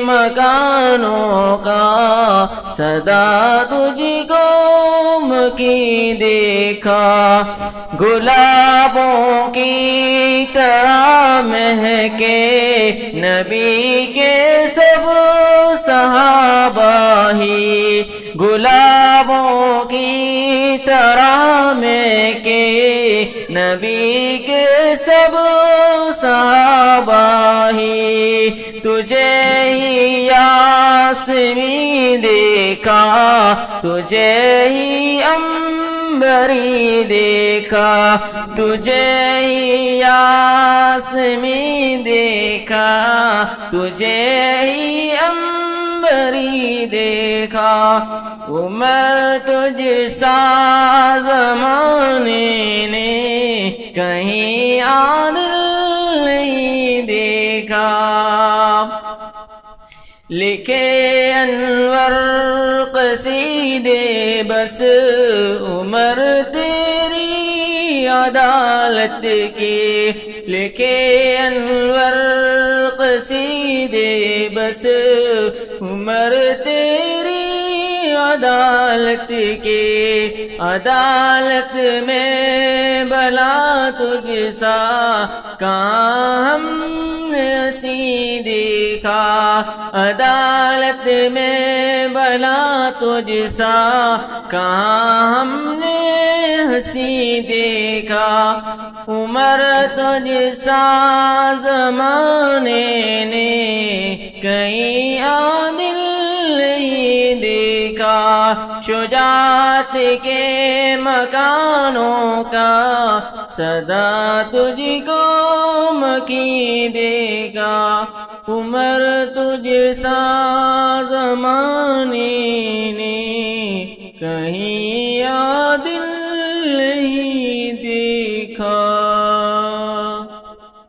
مکانوں کا صدا تجھ کو مکی دیکھا، گلابوں کی طرح مہکے نبی کے سب صحابہ ہی، گلابوں کی طرح مہکے نبی کے سب صحابہ ہی، تجھے ہی یاسمین دیکھا، تجھے ہی عنبری دیکھا، تجھے ہی یاسمین دیکھا، تجھے ہی عنبری دیکھا، عمر تجھ سا زمانے نے کہیں عادل نہیں دیکھا، لکھے انور قصیدے بس عمر تیری عدالت کی، لکھے انور قصیدے بس عمر تیری عدالت کی، عدالت میں بلا تجھ سا کہاں ہم نے ہنسی دیکھا، عدالت میں بلا تجھ سا کہاں ہم نے ہنسی دیکھا، عمر تجھ سا زمانے نے کہیں عادل نہیں دیکھا، شجاعت کے مکانوں کا صدا تجھ کو مکی دے گا، عمر تجھ سا زمانے نے کہیں عادل نہیں دیکھا۔